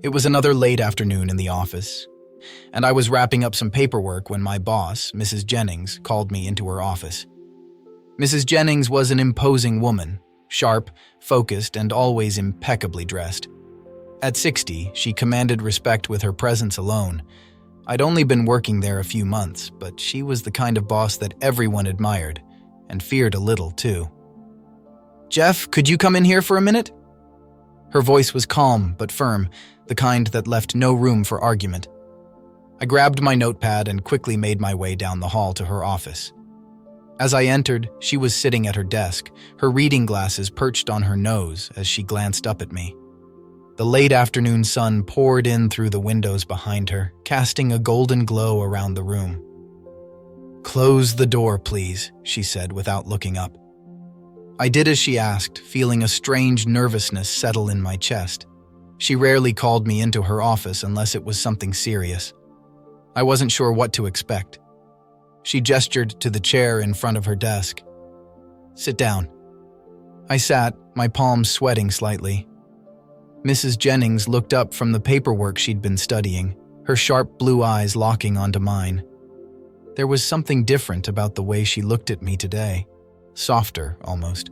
It was another late afternoon in the office, and I was wrapping up some paperwork when my boss, Mrs. Jennings, called me into her office. Mrs. Jennings was an imposing woman, sharp, focused, and always impeccably dressed. At 60, she commanded respect with her presence alone. I'd only been working there a few months, but she was the kind of boss that everyone admired, and feared a little, too. "Jeff, could you come in here for a minute?" Her voice was calm but firm, the kind that left no room for argument. I grabbed my notepad and quickly made my way down the hall to her office. As I entered, she was sitting at her desk, her reading glasses perched on her nose as she glanced up at me. The late afternoon sun poured in through the windows behind her, casting a golden glow around the room. "Close the door, please," she said without looking up. I did as she asked, feeling a strange nervousness settle in my chest. She rarely called me into her office unless it was something serious. I wasn't sure what to expect. She gestured to the chair in front of her desk. "Sit down." I sat, my palms sweating slightly. Mrs. Jennings looked up from the paperwork she'd been studying, her sharp blue eyes locking onto mine. There was something different about the way she looked at me today, softer almost.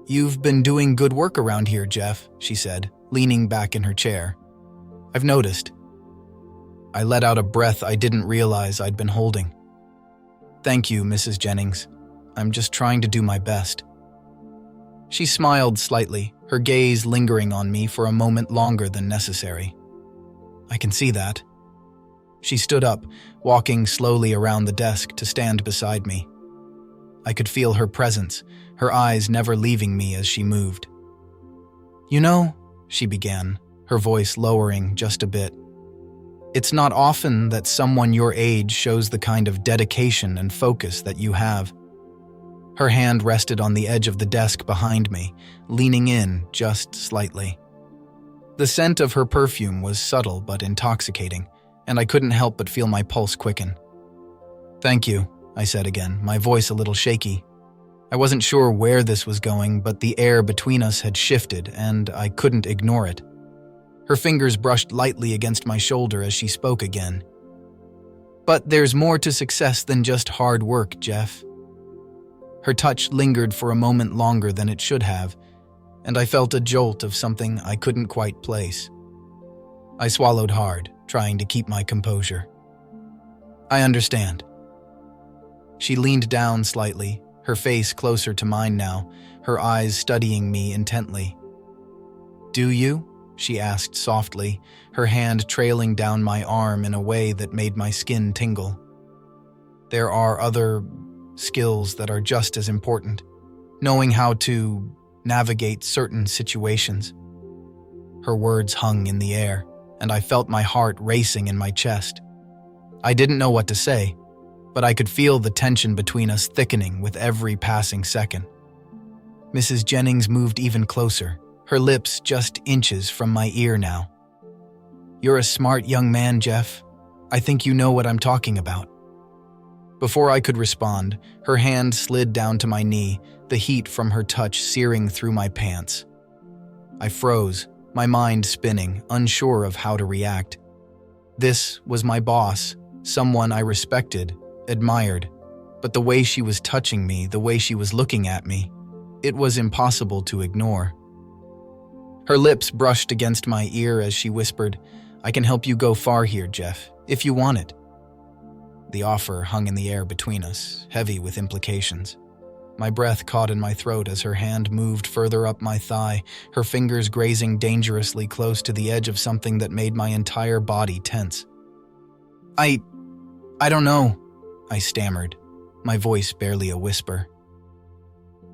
"You've been doing good work around here, Jeff," she said, leaning back in her chair. "I've noticed." I let out a breath I didn't realize I'd been holding. "Thank you, Mrs. Jennings. I'm just trying to do my best." She smiled slightly, her gaze lingering on me for a moment longer than necessary. "I can see that." She stood up, walking slowly around the desk to stand beside me. I could feel her presence, her eyes never leaving me as she moved. "You know," she began, her voice lowering just a bit, "it's not often that someone your age shows the kind of dedication and focus that you have." Her hand rested on the edge of the desk behind me, leaning in just slightly. The scent of her perfume was subtle but intoxicating, and I couldn't help but feel my pulse quicken. "Thank you," I said again, my voice a little shaky. I wasn't sure where this was going, but the air between us had shifted, and I couldn't ignore it. Her fingers brushed lightly against my shoulder as she spoke again. "But there's more to success than just hard work, Jeff." Her touch lingered for a moment longer than it should have, and I felt a jolt of something I couldn't quite place. I swallowed hard, trying to keep my composure. "I understand." She leaned down slightly, her face closer to mine now, her eyes studying me intently. "Do you?" she asked softly, her hand trailing down my arm in a way that made my skin tingle. "There are other skills that are just as important. Knowing how to navigate certain situations." Her words hung in the air, and I felt my heart racing in my chest. I didn't know what to say, but I could feel the tension between us thickening with every passing second. Mrs. Jennings moved even closer, her lips just inches from my ear now. "You're a smart young man, Jeff. I think you know what I'm talking about." Before I could respond, her hand slid down to my knee, the heat from her touch searing through my pants. I froze, my mind spinning, unsure of how to react. This was my boss, someone I respected, admired, but the way she was touching me, the way she was looking at me, it was impossible to ignore. Her lips brushed against my ear as she whispered, "I can help you go far here, Jeff, if you want it." The offer hung in the air between us, heavy with implications. My breath caught in my throat as her hand moved further up my thigh, her fingers grazing dangerously close to the edge of something that made my entire body tense. I don't know," I stammered, my voice barely a whisper.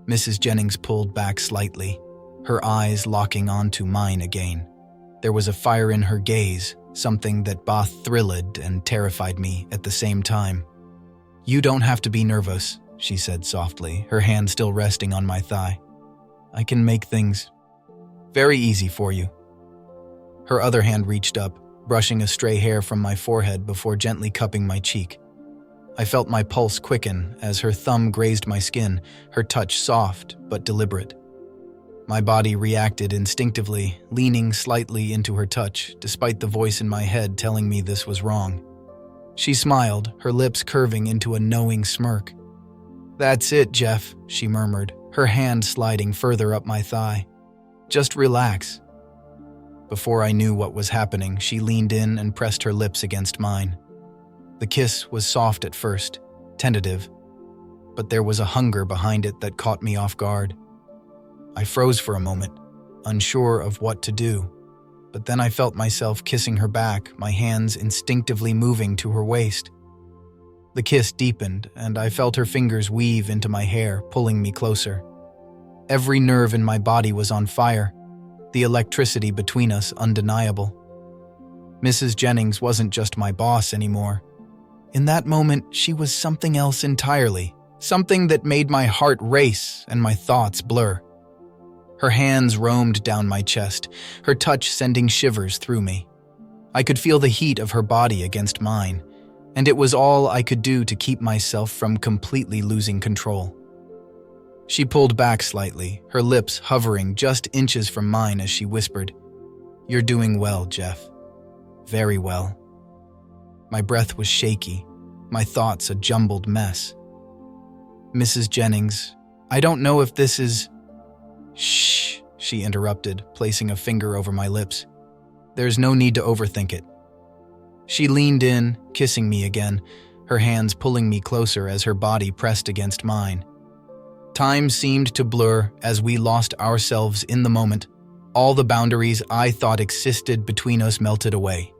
Mrs. Jennings pulled back slightly, her eyes locking onto mine again. There was a fire in her gaze, something that both thrilled and terrified me at the same time. "You don't have to be nervous," she said softly, her hand still resting on my thigh. "I can make things very easy for you." Her other hand reached up, brushing a stray hair from my forehead before gently cupping my cheek. I felt my pulse quicken as her thumb grazed my skin, her touch soft but deliberate. My body reacted instinctively, leaning slightly into her touch, despite the voice in my head telling me this was wrong. She smiled, her lips curving into a knowing smirk. "That's it, Jeff," she murmured, her hand sliding further up my thigh. "Just relax." Before I knew what was happening, she leaned in and pressed her lips against mine. The kiss was soft at first, tentative, but there was a hunger behind it that caught me off guard. I froze for a moment, unsure of what to do, but then I felt myself kissing her back, my hands instinctively moving to her waist. The kiss deepened, and I felt her fingers weave into my hair, pulling me closer. Every nerve in my body was on fire, the electricity between us undeniable. Mrs. Jennings wasn't just my boss anymore. In that moment, she was something else entirely, something that made my heart race and my thoughts blur. Her hands roamed down my chest, her touch sending shivers through me. I could feel the heat of her body against mine, and it was all I could do to keep myself from completely losing control. She pulled back slightly, her lips hovering just inches from mine as she whispered, "You're doing well, Jeff. Very well." My breath was shaky, my thoughts a jumbled mess. "Mrs. Jennings, I don't know if this is—" "Shh," she interrupted, placing a finger over my lips. "There's no need to overthink it." She leaned in, kissing me again, her hands pulling me closer as her body pressed against mine. Time seemed to blur as we lost ourselves in the moment. All the boundaries I thought existed between us melted away.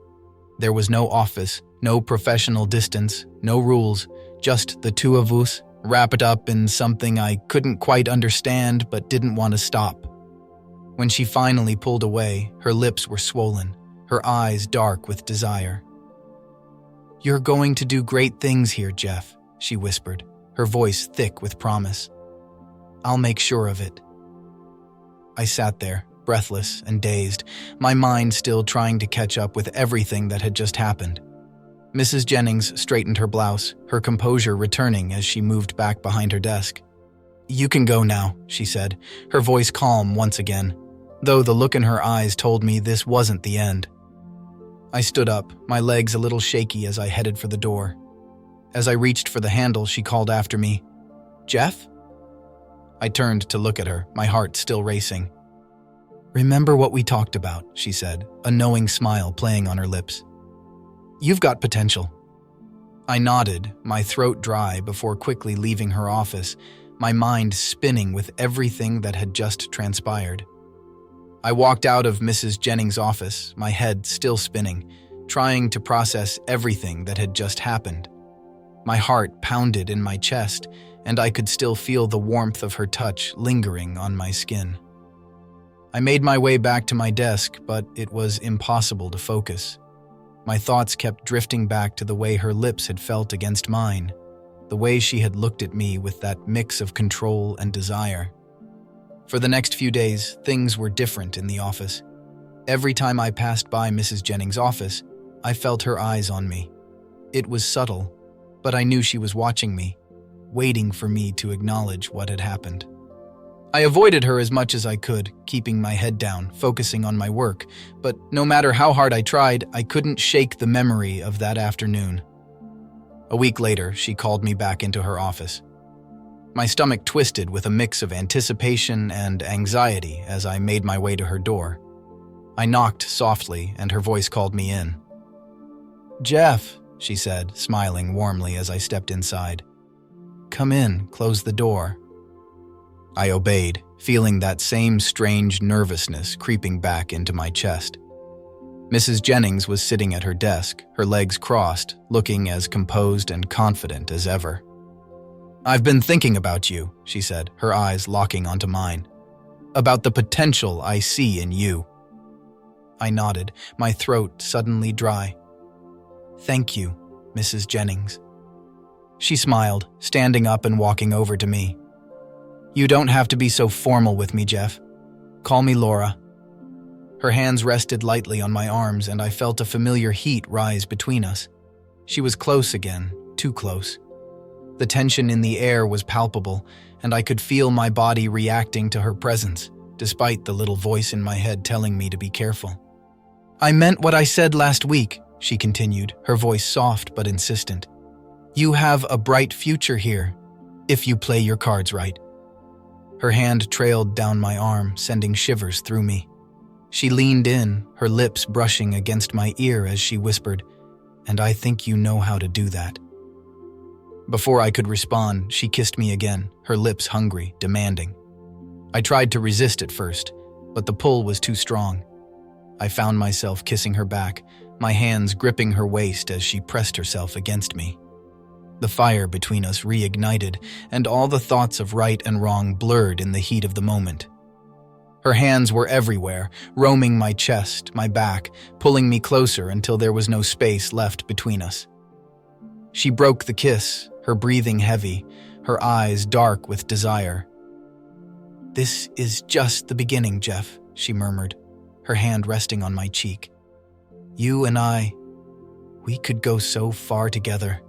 There was no office, no professional distance, no rules, just the two of us, wrapped up in something I couldn't quite understand but didn't want to stop. When she finally pulled away, her lips were swollen, her eyes dark with desire. "You're going to do great things here, Jeff," she whispered, her voice thick with promise. "I'll make sure of it." I sat there, breathless and dazed, my mind still trying to catch up with everything that had just happened. Mrs. Jennings straightened her blouse, her composure returning as she moved back behind her desk. "You can go now," she said, her voice calm once again, though the look in her eyes told me this wasn't the end. I stood up, my legs a little shaky as I headed for the door. As I reached for the handle, she called after me, "Jeff?" I turned to look at her, my heart still racing. "Remember what we talked about," she said, a knowing smile playing on her lips. "You've got potential." I nodded, my throat dry before quickly leaving her office, my mind spinning with everything that had just transpired. I walked out of Mrs. Jennings' office, my head still spinning, trying to process everything that had just happened. My heart pounded in my chest, and I could still feel the warmth of her touch lingering on my skin. I made my way back to my desk, but it was impossible to focus. My thoughts kept drifting back to the way her lips had felt against mine, the way she had looked at me with that mix of control and desire. For the next few days, things were different in the office. Every time I passed by Mrs. Jennings' office, I felt her eyes on me. It was subtle, but I knew she was watching me, waiting for me to acknowledge what had happened. I avoided her as much as I could, keeping my head down, focusing on my work, but no matter how hard I tried, I couldn't shake the memory of that afternoon. A week later, she called me back into her office. My stomach twisted with a mix of anticipation and anxiety as I made my way to her door. I knocked softly, and her voice called me in. "Jeff," she said, smiling warmly as I stepped inside. "Come in, close the door." I obeyed, feeling that same strange nervousness creeping back into my chest. Mrs. Jennings was sitting at her desk, her legs crossed, looking as composed and confident as ever. "I've been thinking about you," she said, her eyes locking onto mine. "About the potential I see in you." I nodded, my throat suddenly dry. "Thank you, Mrs. Jennings." She smiled, standing up and walking over to me. "You don't have to be so formal with me, Jeff. Call me Laura." Her hands rested lightly on my arms, and I felt a familiar heat rise between us. She was close again, too close. The tension in the air was palpable, and I could feel my body reacting to her presence, despite the little voice in my head telling me to be careful. "I meant what I said last week," she continued, her voice soft but insistent. "You have a bright future here, if you play your cards right." Her hand trailed down my arm, sending shivers through me. She leaned in, her lips brushing against my ear as she whispered, "And I think you know how to do that." Before I could respond, she kissed me again, her lips hungry, demanding. I tried to resist at first, but the pull was too strong. I found myself kissing her back, my hands gripping her waist as she pressed herself against me. The fire between us reignited, and all the thoughts of right and wrong blurred in the heat of the moment. Her hands were everywhere, roaming my chest, my back, pulling me closer until there was no space left between us. She broke the kiss, her breathing heavy, her eyes dark with desire. "This is just the beginning, Jeff," she murmured, her hand resting on my cheek. "You and I, we could go so far together."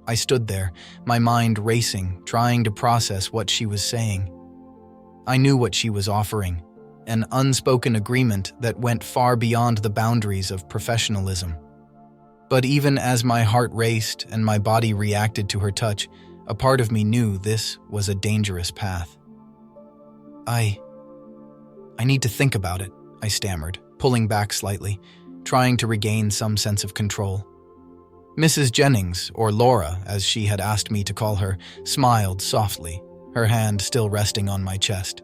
I stood there, my mind racing, trying to process what she was saying. I knew what she was offering, an unspoken agreement that went far beyond the boundaries of professionalism. But even as my heart raced and my body reacted to her touch, a part of me knew this was a dangerous path. I need to think about it," I stammered, pulling back slightly, trying to regain some sense of control. Mrs. Jennings, or Laura, as she had asked me to call her, smiled softly, her hand still resting on my chest.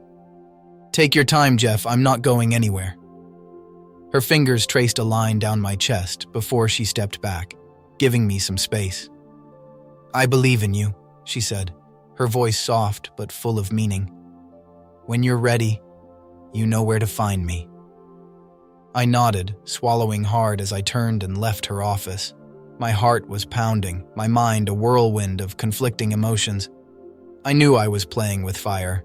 "Take your time, Jeff, I'm not going anywhere." Her fingers traced a line down my chest before she stepped back, giving me some space. "I believe in you," she said, her voice soft but full of meaning. "When you're ready, you know where to find me." I nodded, swallowing hard as I turned and left her office. My heart was pounding, my mind a whirlwind of conflicting emotions. I knew I was playing with fire,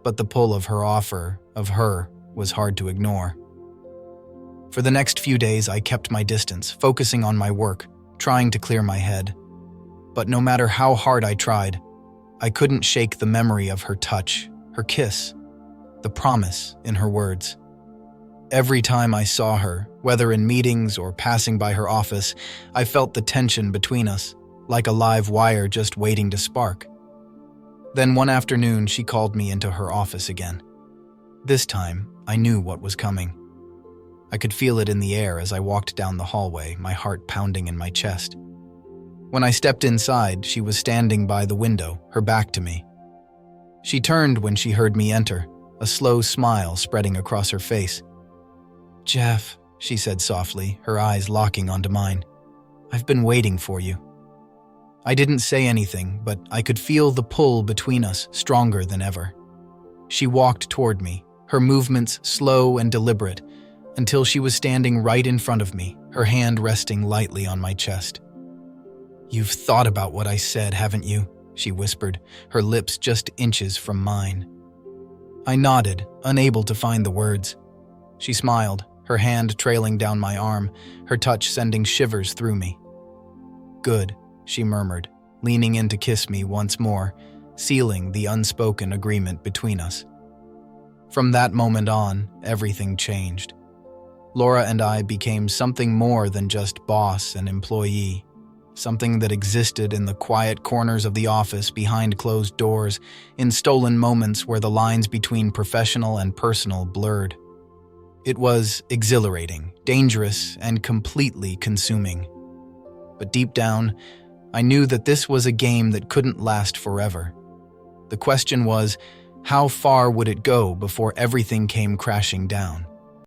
but the pull of her offer, of her, was hard to ignore. For the next few days, I kept my distance, focusing on my work, trying to clear my head. But no matter how hard I tried, I couldn't shake the memory of her touch, her kiss, the promise in her words. Every time I saw her, whether in meetings or passing by her office, I felt the tension between us, like a live wire just waiting to spark. Then one afternoon, she called me into her office again. This time, I knew what was coming. I could feel it in the air as I walked down the hallway, my heart pounding in my chest. When I stepped inside, she was standing by the window, her back to me. She turned when she heard me enter, a slow smile spreading across her face. "Jeff," she said softly, her eyes locking onto mine. "I've been waiting for you." I didn't say anything, but I could feel the pull between us stronger than ever. She walked toward me, her movements slow and deliberate, until she was standing right in front of me, her hand resting lightly on my chest. "You've thought about what I said, haven't you?" she whispered, her lips just inches from mine. I nodded, unable to find the words. She smiled, her hand trailing down my arm, her touch sending shivers through me. "Good," she murmured, leaning in to kiss me once more, sealing the unspoken agreement between us. From that moment on, everything changed. Laura and I became something more than just boss and employee, something that existed in the quiet corners of the office behind closed doors, in stolen moments where the lines between professional and personal blurred. It was exhilarating, dangerous, and completely consuming. But deep down, I knew that this was a game that couldn't last forever. The question was, how far would it go before everything came crashing down?